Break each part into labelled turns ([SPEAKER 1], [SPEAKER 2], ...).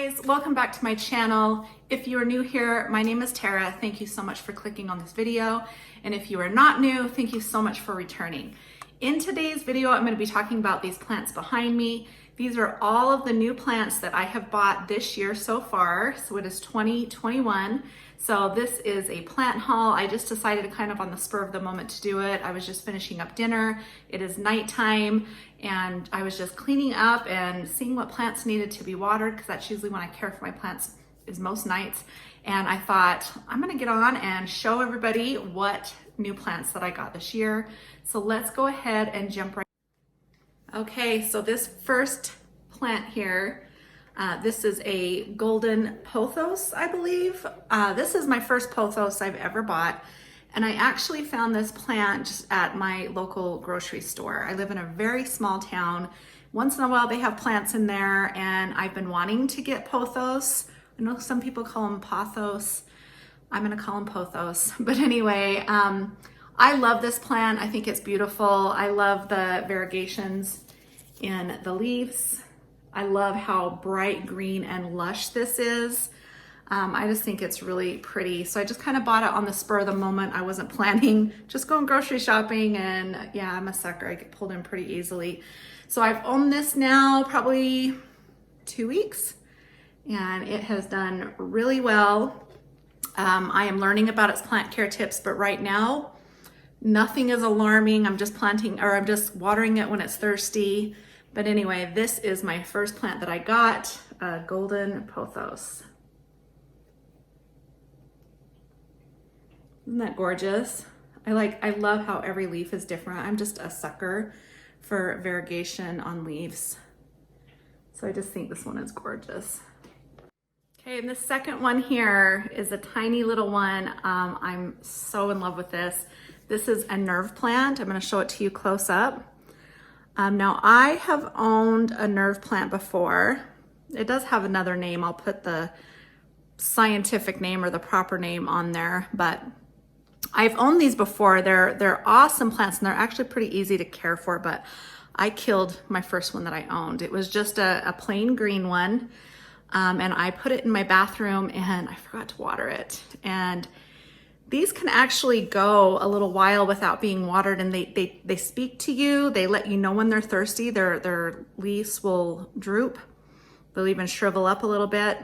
[SPEAKER 1] guys, welcome back to my channel. If you are new here, my name is Tara. Thank you so much for clicking on this video. And if you are not new, thank you so much for returning. In today's video, I'm going to be talking about these plants behind me. These are all of the new plants that I have bought this year so far. So it is 2021. So this is a plant haul. I just decided kind of on the spur of the moment to do it. I was just finishing up dinner. It is nighttime and I was just cleaning up and seeing what plants needed to be watered, because that's usually when I care for my plants, is most nights. And I thought I'm gonna get on and show everybody what new plants that I got this year. So let's go ahead and jump right. Okay, so this first plant here, this is a golden pothos, I believe. This is my first pothos I've ever bought. And I actually found this plant just at my local grocery store. I live in a very small town. Once in a while they have plants in there, and I've been wanting to get pothos. I know some people call them pothos. I'm gonna call them pothos. But anyway, I love this plant. I think it's beautiful. I love the variegations in the leaves. I love how bright green and lush this is. I just think it's really pretty. So I just kind of bought it on the spur of the moment. I wasn't planning, just going grocery shopping, and yeah, I'm a sucker. I get pulled in pretty easily. So I've owned this now probably 2 weeks, and it has done really well. I am learning about its plant care tips, but right now, nothing is alarming. I'm just I'm just watering it when it's thirsty. But anyway, this is my first plant that I got, golden pothos. Isn't that gorgeous? I love how every leaf is different. I'm just a sucker for variegation on leaves. So I just think this one is gorgeous. Okay, and the second one here is a tiny little one. I'm so in love with this. This is a nerve plant. I'm gonna show it to you close up. Now I have owned a nerve plant before. It does have another name. I'll put the scientific name or the proper name on there, but I've owned these before. They're awesome plants, and they're actually pretty easy to care for, but I killed my first one that I owned. It was just a plain green one, and I put it in my bathroom and I forgot to water it. And these can actually go a little while without being watered, and they speak to you. They let you know when they're thirsty. Their leaves will droop. They'll even shrivel up a little bit,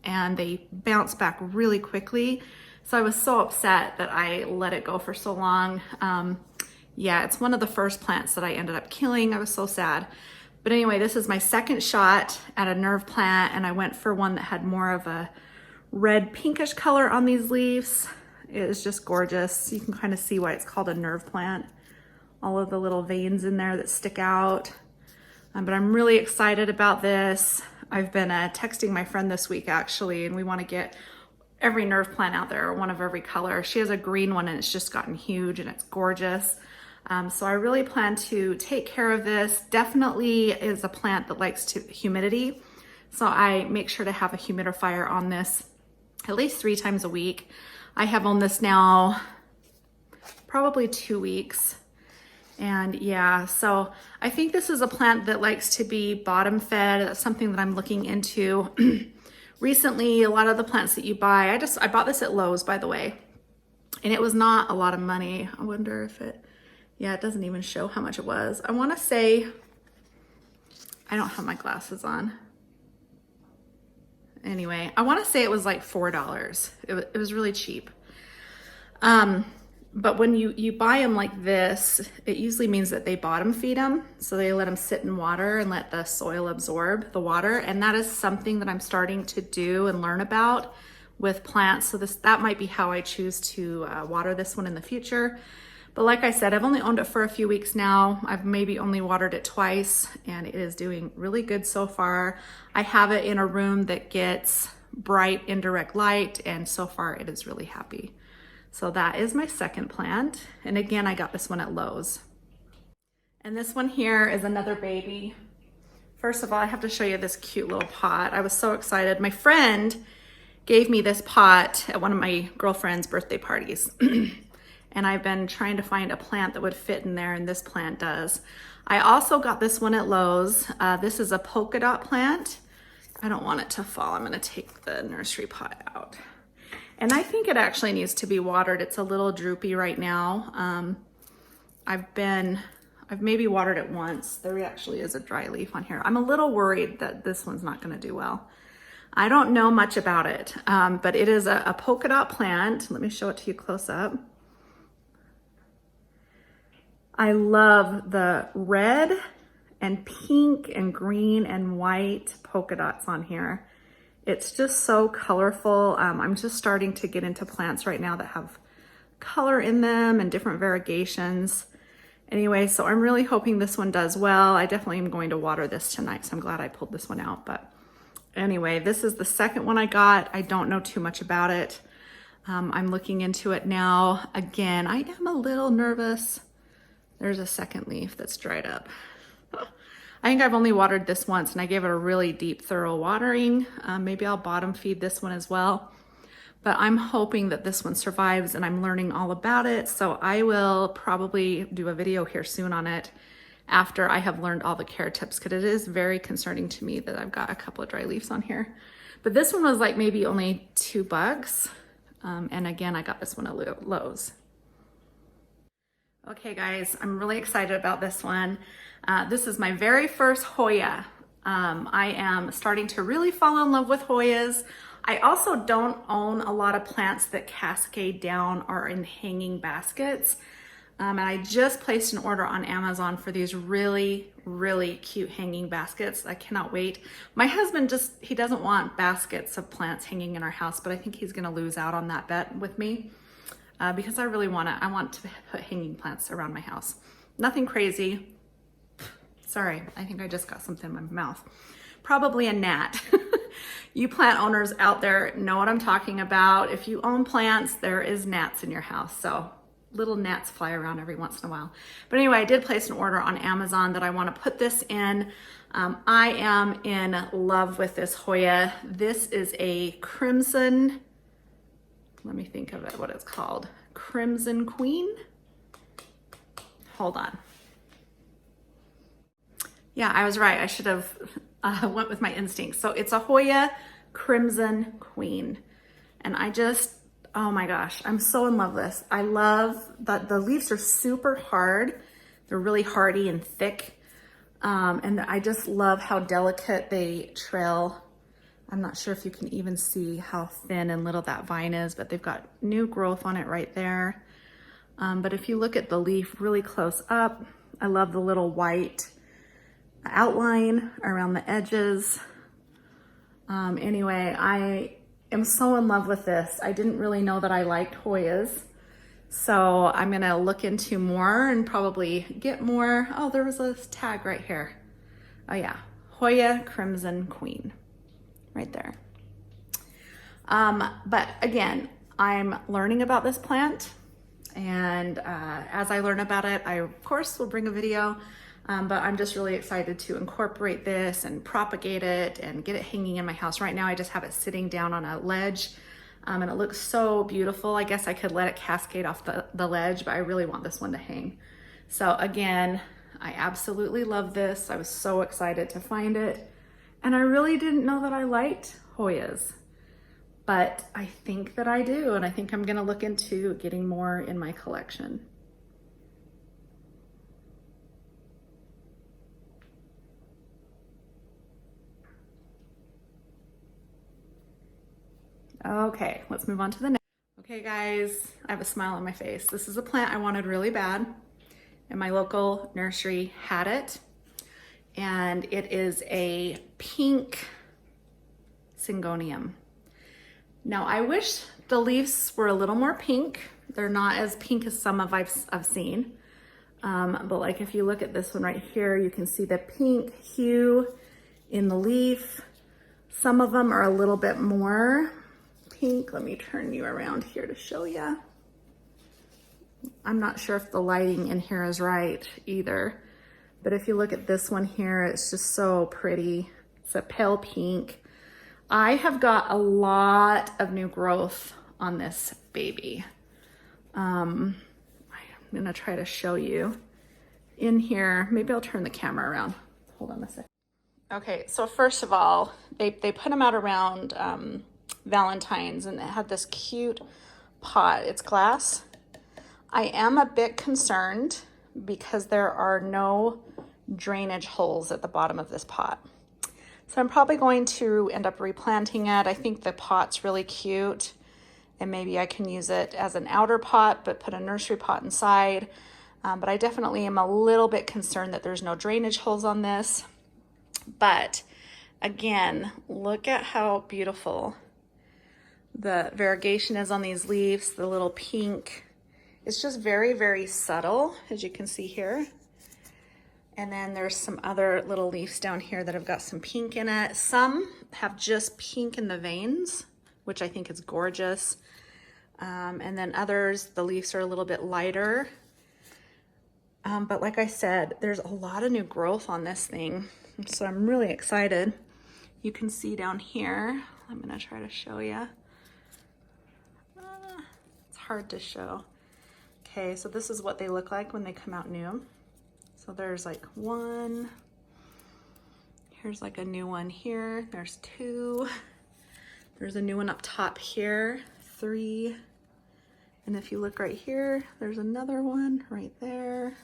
[SPEAKER 1] and they bounce back really quickly. So I was so upset that I let it go for so long. Yeah, it's one of the first plants that I ended up killing. I was so sad. But anyway, this is my second shot at a nerve plant, and I went for one that had more of a red pinkish color on these leaves. It is just gorgeous. You can kind of see why it's called a nerve plant. All of the little veins in there that stick out. But I'm really excited about this. I've been texting my friend this week actually, and we want to get every nerve plant out there, one of every color. She has a green one and it's just gotten huge and it's gorgeous. So I really plan to take care of this. Definitely is a plant that likes humidity. So I make sure to have a humidifier on this at least 3 times a week. I have owned this now probably 2 weeks. And yeah, so I think this is a plant that likes to be bottom fed. That's something that I'm looking into. Recently, a lot of the plants that you buy, I bought this at Lowe's, by the way, and it was not a lot of money. I wonder if yeah, it doesn't even show how much it was. I want to say, I don't have my glasses on. Anyway, I want to say it was like $4. It was really cheap. But when you buy them like this, it usually means that they bottom feed them. So they let them sit in water and let the soil absorb the water. And that is something that I'm starting to do and learn about with plants. So that might be how I choose to water this one in the future. But like I said, I've only owned it for a few weeks now. I've maybe only watered it twice, and it is doing really good so far. I have it in a room that gets bright indirect light, and so far it is really happy. So that is my second plant. And again, I got this one at Lowe's. And this one here is another baby. First of all, I have to show you this cute little pot. I was so excited. My friend gave me this pot at one of my girlfriend's birthday parties. And I've been trying to find a plant that would fit in there, and this plant does. I also got this one at Lowe's. This is a polka dot plant. I don't want it to fall. I'm gonna take the nursery pot out. And I think it actually needs to be watered. It's a little droopy right now. I've maybe watered it once. There actually is a dry leaf on here. I'm a little worried that this one's not gonna do well. I don't know much about it, but it is a polka dot plant. Let me show it to you close up. I love the red and pink and green and white polka dots on here. It's just so colorful. I'm just starting to get into plants right now that have color in them and different variegations. Anyway, so I'm really hoping this one does well. I definitely am going to water this tonight, so I'm glad I pulled this one out. But anyway, this is the second one I got. I don't know too much about it. I'm looking into it now. Again, I am a little nervous. There's a second leaf that's dried up. I think I've only watered this once and I gave it a really deep, thorough watering. Maybe I'll bottom feed this one as well. But I'm hoping that this one survives and I'm learning all about it. So I will probably do a video here soon on it after I have learned all the care tips, because it is very concerning to me that I've got a couple of dry leaves on here. But this one was like maybe only $2. And again, I got this one at Lowe's. Okay guys, I'm really excited about this one. This is my very first Hoya. I am starting to really fall in love with Hoyas. I also don't own a lot of plants that cascade down or in hanging baskets. And I just placed an order on Amazon for these really, really cute hanging baskets. I cannot wait. My husband he doesn't want baskets of plants hanging in our house, but I think he's gonna lose out on that bet with me. Because I want to put hanging plants around my house. Nothing crazy. Sorry, I think I just got something in my mouth. Probably a gnat. You plant owners out there know what I'm talking about. If you own plants, there is gnats in your house. So little gnats fly around every once in a while. But anyway, I did place an order on Amazon that I want to put this in. I am in love with this Hoya. This is a crimson, let me think of it, what it's called. Crimson Queen? Hold on. Yeah, I was right. I should have went with my instincts. So it's a Hoya Crimson Queen. And oh my gosh, I'm so in love with this. I love that the leaves are super hard. They're really hardy and thick. And I just love how delicate they trail. I'm not sure if you can even see how thin and little that vine is, but they've got new growth on it right there. But if you look at the leaf really close up, I love the little white outline around the edges. Anyway, I am so in love with this. I didn't really know that I liked Hoyas. So I'm gonna look into more and probably get more. Oh, there was a tag right here. Oh yeah, Hoya Crimson Queen, right there. But again, I'm learning about this plant, and as I learn about it, I of course will bring a video, but I'm just really excited to incorporate this and propagate it and get it hanging in my house. Right now I just have it sitting down on a ledge, and it looks so beautiful. I guess I could let it cascade off the ledge, but I really want this one to hang. So again, I absolutely love this. I was so excited to find it, and I really didn't know that I liked Hoyas, but I think that I do, and I think I'm gonna look into getting more in my collection. Okay, let's move on to the next. Okay guys, I have a smile on my face. This is a plant I wanted really bad, and my local nursery had it. And it is a pink Syngonium. Now I wish the leaves were a little more pink. They're not as pink as some I've seen. But like if you look at this one right here, you can see the pink hue in the leaf. Some of them are a little bit more pink. Let me turn you around here to show you. I'm not sure if the lighting in here is right either, but if you look at this one here, it's just so pretty. It's a pale pink. I have got a lot of new growth on this baby. I'm gonna try to show you in here. Maybe I'll turn the camera around. Hold on a sec. Okay, so first of all, they put them out around Valentine's, and it had this cute pot. It's glass. I am a bit concerned because there are no drainage holes at the bottom of this pot. So I'm probably going to end up replanting it. I think the pot's really cute, and maybe I can use it as an outer pot, but put a nursery pot inside. But I definitely am a little bit concerned that there's no drainage holes on this. But again, look at how beautiful the variegation is on these leaves, the little pink. It's just very, very subtle, as you can see here. And then there's some other little leaves down here that have got some pink in it. Some have just pink in the veins, which I think is gorgeous. And then others, the leaves are a little bit lighter. But like I said, there's a lot of new growth on this thing. So I'm really excited. You can see down here, I'm gonna try to show you. It's hard to show. Okay, so this is what they look like when they come out new. So there's like one, here's like a new one here, there's two, there's a new one up top here, 3, and if you look right here, there's another one right there.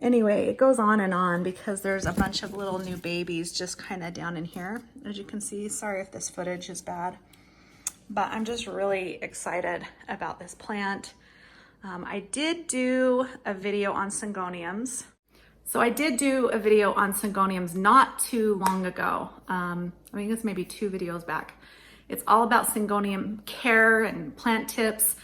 [SPEAKER 1] Anyway, it goes on and on because there's a bunch of little new babies just kind of down in here, as you can see. Sorry if this footage is bad, but I'm just really excited about this plant. I did do a video on Syngoniums. So I did do a video on Syngoniums not too long ago. I think it's maybe 2 videos back. It's all about Syngonium care and plant tips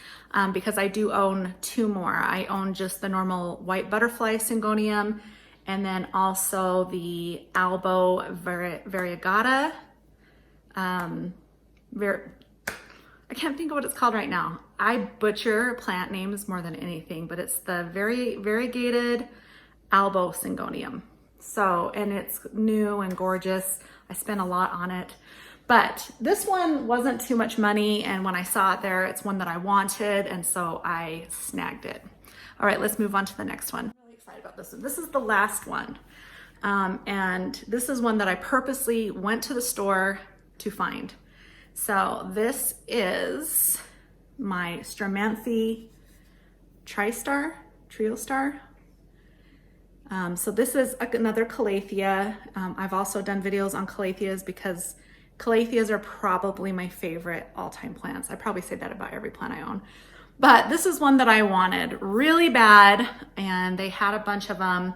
[SPEAKER 1] because I do own 2 more. I own just the normal white butterfly Syngonium, and then also the Albo Variegata. I can't think of what it's called right now. I butcher plant names more than anything, but it's the variegated Albo Syngonium. So, and it's new and gorgeous. I spent a lot on it, but this one wasn't too much money. And when I saw it there, it's one that I wanted. And so I snagged it. All right, let's move on to the next one. I'm really excited about this one. This is the last one. And this is one that I purposely went to the store to find. So this is my stromancy tristar, trio star. So this is another Calathea. I've also done videos on Calatheas because Calatheas are probably my favorite all-time plants. I probably say that about every plant I own. But this is one that I wanted really bad, and they had a bunch of them.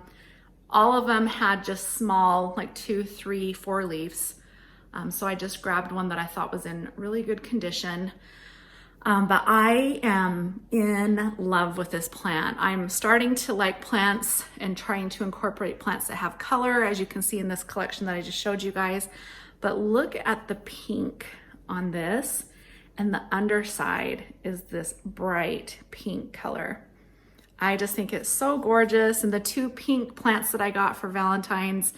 [SPEAKER 1] All of them had just small, like 2, 3, 4 leaves. So I just grabbed one that I thought was in really good condition. But I am in love with this plant. I'm starting to like plants and trying to incorporate plants that have color, as you can see in this collection that I just showed you guys. But look at the pink on this, and the underside is this bright pink color. I just think it's so gorgeous, and the 2 pink plants that I got for Valentine's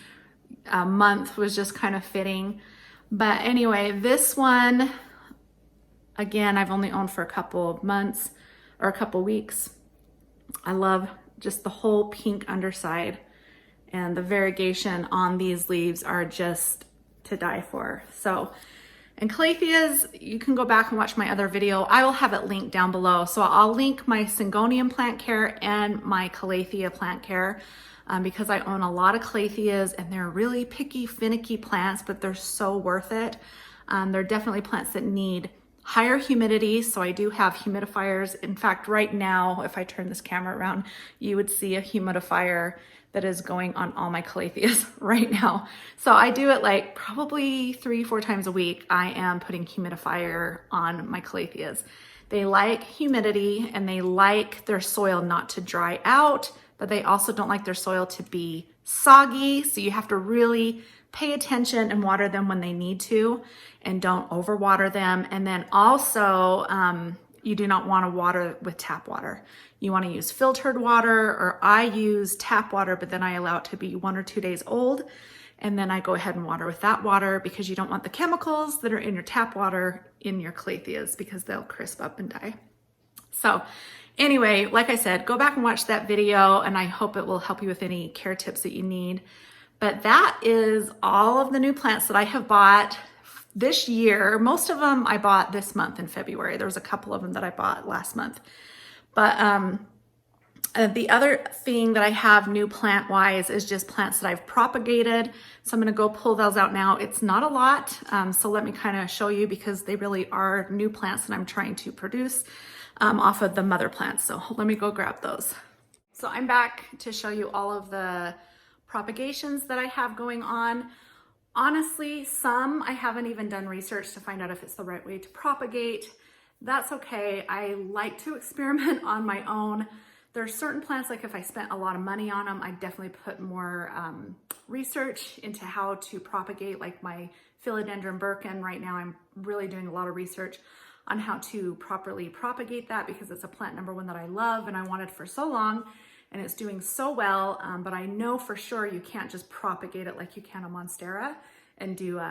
[SPEAKER 1] month was just kind of fitting. But anyway, this one, again, I've only owned for a couple of months or a couple weeks. I love just the whole pink underside, and the variegation on these leaves are just to die for. So, and Calatheas, you can go back and watch my other video. I will have it linked down below. So I'll link my Syngonium Plant Care and my Calathea Plant Care. Because I own a lot of Calatheas, and they're really picky, finicky plants, but they're so worth it. They're definitely plants that need higher humidity, so I do have humidifiers. In fact, right now, if I turn this camera around, you would see a humidifier that is going on all my Calatheas right now. So I do it like probably 3-4 times a week. I am putting humidifier on my Calatheas. They like humidity, and they like their soil not to dry out, but they also don't like their soil to be soggy. So you have to really pay attention and water them when they need to, and don't overwater them. And then also, you do not want to water with tap water. You want to use filtered water, or I use tap water, but then I allow it to be 1 or 2 days old. And then I go ahead and water with that water, because you don't want the chemicals that are in your tap water in your Calatheas, because they'll crisp up and die. So anyway, like I said, go back and watch that video, and I hope it will help you with any care tips that you need. But that is all of the new plants that I have bought this year. Most of them I bought this month in February. There was a couple of them that I bought last month. But the other thing that I have new plant wise is just plants that I've propagated. So I'm gonna go pull those out now. It's not a lot, so let me kind of show you, because they really are new plants that I'm trying to produce off of the mother plants. So let me go grab those. So I'm back to show you all of the propagations that I have going on. Honestly, some I haven't even done research to find out if it's the right way to propagate. That's okay. I like to experiment on my own. There are certain plants, like if I spent a lot of money on them, I definitely put more research into how to propagate, like my philodendron Birkin. Right now, I'm really doing a lot of research on how to properly propagate that, because it's a plant, number one, that I love and I wanted for so long, and it's doing so well. But I know for sure you can't just propagate it like you can a Monstera and do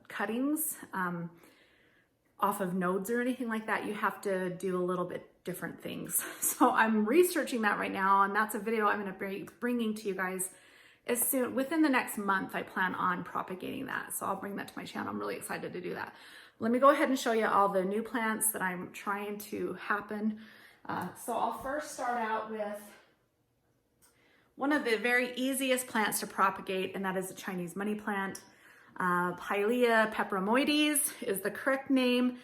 [SPEAKER 1] cuttings off of nodes or anything like that. You have to do a little bit different things. So I'm researching that right now, and that's a video I'm going to be bringing to you guys as soon, within the next month. I plan on propagating that, so I'll bring that to my channel. I'm really excited to do that. Let me go ahead and show you all the new plants that I'm trying to happen. So I'll first start out with one of the very easiest plants to propagate, and that is the Chinese money plant. Pilea peperomoides is the correct name.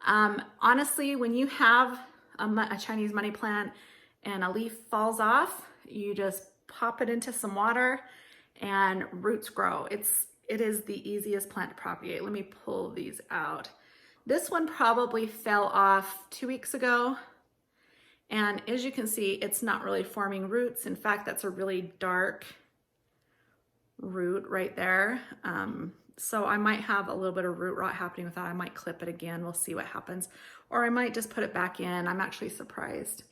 [SPEAKER 1] Honestly, when you have a Chinese money plant and a leaf falls off, you just pop it into some water and roots grow. It is the easiest plant to propagate. Let me pull these out. This one probably fell off 2 weeks ago. And as you can see, it's not really forming roots. In fact, that's a really dark root right there. So I might have a little bit of root rot happening with that. I might clip it again. We'll see what happens. Or I might just put it back in. I'm actually surprised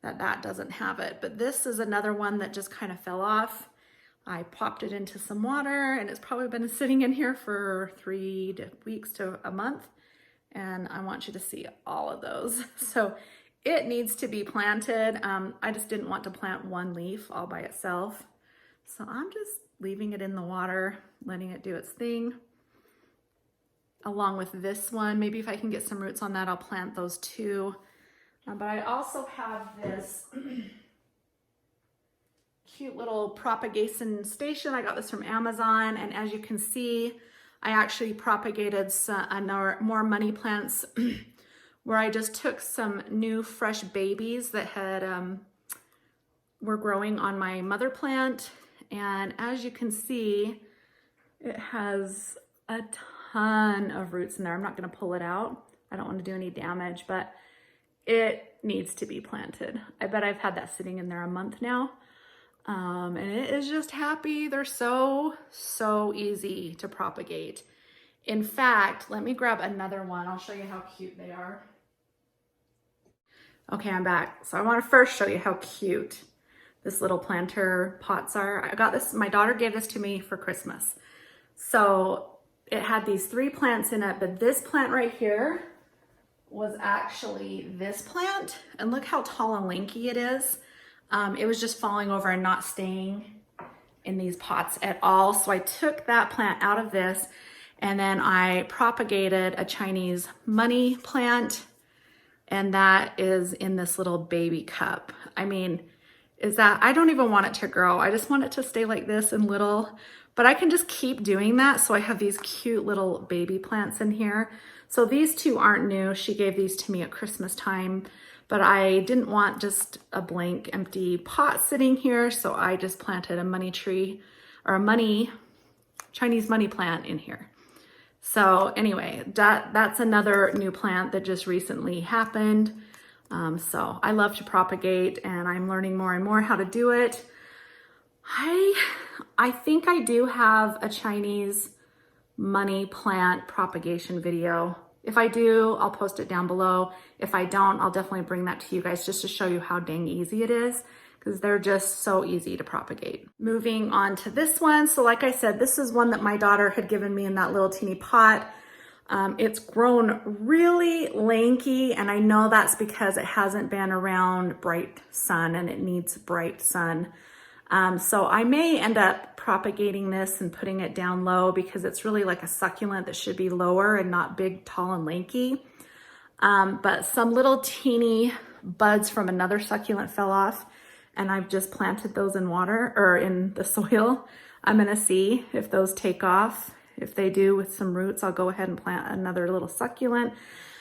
[SPEAKER 1] that that doesn't have it. But this is another one that just kind of fell off. I popped it into some water, and it's probably been sitting in here for 3 weeks to a month. And I want you to see all of those. So it needs to be planted. I just didn't want to plant one leaf all by itself. So I'm just leaving it in the water, letting it do its thing. Along with this one, maybe if I can get some roots on that, I'll plant those too. But I also have this cute little propagation station. I got this from Amazon, and as you can see, I actually propagated some more money plants where I just took some new fresh babies that had were growing on my mother plant. And as you can see, it has a ton of roots in there. I'm not going to pull it out. I don't want to do any damage, but it needs to be planted. I bet I've had that sitting in there a month now. And it is just happy. They're so easy to propagate. In fact, let me grab another one. I'll show you how cute they are. Okay, I'm back. So I want to first show you how cute this little planter pots are. I got this, my daughter gave this to me for Christmas. So it had these 3 plants in it, but this plant right here was actually this plant. And look how tall and lanky it is. It was just falling over and not staying in these pots at all. So I took that plant out of this, and then I propagated a Chinese money plant, and that is in this little baby cup. I mean, I don't even want it to grow. I just want it to stay like this and little, but I can just keep doing that. So I have these cute little baby plants in here. So these 2 aren't new. She gave these to me at Christmas time, but I didn't want just a blank empty pot sitting here. So I just planted a money tree, or a Chinese money plant in here. So anyway, that's another new plant that just recently happened. So I love to propagate, and I'm learning more and more how to do it. I think I do have a Chinese money plant propagation video. If I do, I'll post it down below. If I don't, I'll definitely bring that to you guys just to show you how dang easy it is, because they're just so easy to propagate. Moving on to this one. So like I said, this is one that my daughter had given me in that little teeny pot. It's grown really lanky, and I know that's because it hasn't been around bright sun, and it needs bright sun. So I may end up propagating this and putting it down low because it's really like a succulent that should be lower and not big, tall, and lanky. But some little teeny buds from another succulent fell off, and I've just planted those in water or in the soil. I'm gonna see if those take off. If they do with some roots, I'll go ahead and plant another little succulent.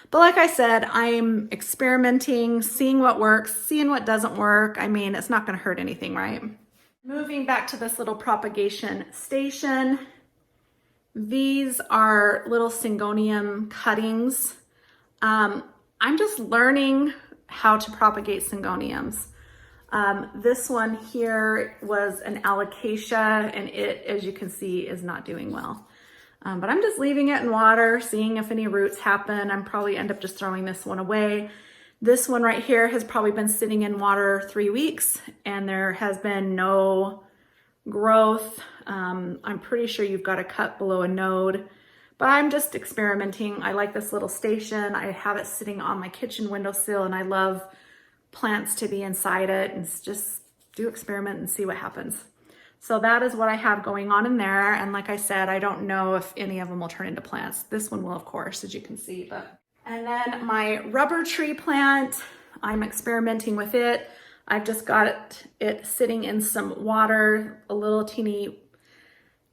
[SPEAKER 1] But like I said, I'm experimenting, seeing what works, seeing what doesn't work. I mean, it's not gonna hurt anything, right? Moving back to this little propagation station. These are little Syngonium cuttings. I'm just learning how to propagate Syngoniums. This one here was an alocasia, and it, as you can see, is not doing well. But I'm just leaving it in water, seeing if any roots happen. I'm probably end up just throwing this one away. This one right here has probably been sitting in water 3 weeks, and there has been no growth. I'm pretty sure you've got to cut below a node, but I'm just experimenting. I like this little station. I have it sitting on my kitchen windowsill, and I love plants to be inside it and just do experiment and see what happens. So that is what I have going on in there. And like I said, I don't know if any of them will turn into plants. This one will, of course, as you can see. And then my rubber tree plant, I'm experimenting with it. I've just got it sitting in some water, a little teeny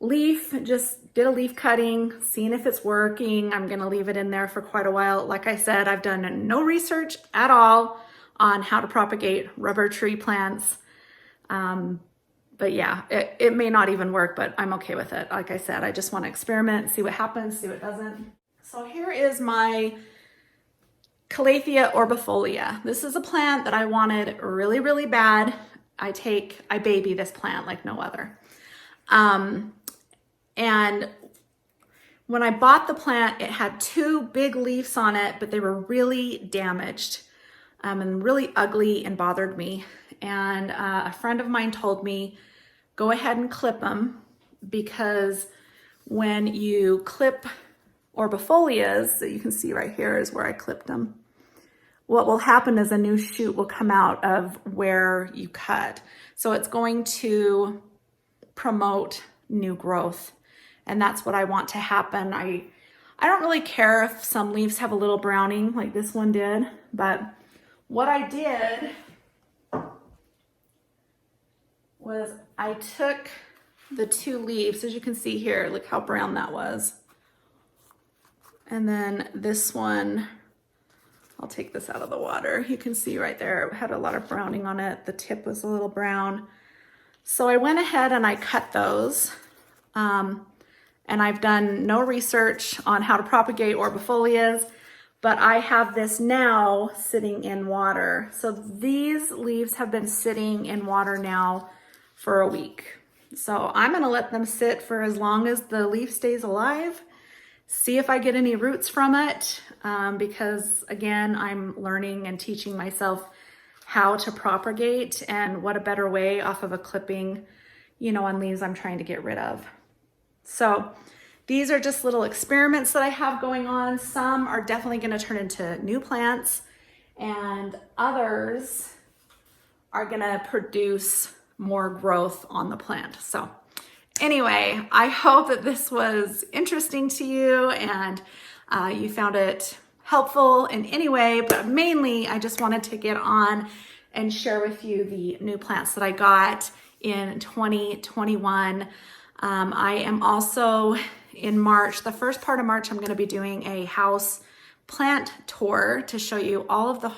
[SPEAKER 1] leaf, just did a leaf cutting, seeing if it's working. I'm gonna leave it in there for quite a while. Like I said, I've done no research at all on how to propagate rubber tree plants. But yeah, it may not even work, but I'm okay with it. Like I said, I just want to experiment, see what happens, see what doesn't. So here is my Calathea orbifolia. This is a plant that I wanted really, really bad. I baby this plant like no other. And when I bought the plant, it had 2 big leaves on it, but they were really damaged and really ugly and bothered me. And a friend of mine told me, go ahead and clip them, because when you clip orbifolias, that you can see right here is where I clipped them, what will happen is a new shoot will come out of where you cut. So it's going to promote new growth. And that's what I want to happen. I don't really care if some leaves have a little browning like this one did, but what I did was I took the 2 leaves, as you can see here, look how brown that was. And then this one, I'll take this out of the water. You can see right there, it had a lot of browning on it. The tip was a little brown. So I went ahead and I cut those. And I've done no research on how to propagate orbifolias, but I have this now sitting in water. So these leaves have been sitting in water now for a week. So I'm gonna let them sit for as long as the leaf stays alive, see if I get any roots from it, because again, I'm learning and teaching myself how to propagate, and what a better way off of a clipping, you know, on leaves I'm trying to get rid of. So these are just little experiments that I have going on. Some are definitely gonna turn into new plants, and others are gonna produce more growth on the plant. So anyway, I hope that this was interesting to you and you found it helpful in any way, but mainly I just wanted to get on and share with you the new plants that I got in 2021. I am also in March, the first part of March, I'm going to be doing a house plant tour to show you all of the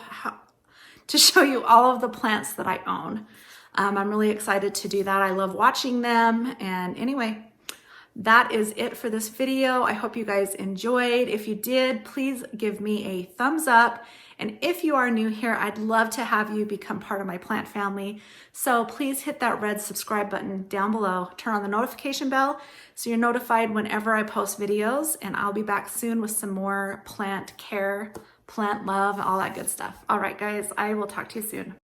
[SPEAKER 1] plants that I own. I'm really excited to do that. I love watching them. And anyway, that is it for this video. I hope you guys enjoyed. If you did, please give me a thumbs up. And if you are new here, I'd love to have you become part of my plant family. So please hit that red subscribe button down below. Turn on the notification bell so you're notified whenever I post videos. And I'll be back soon with some more plant care, plant love, all that good stuff. All right, guys, I will talk to you soon.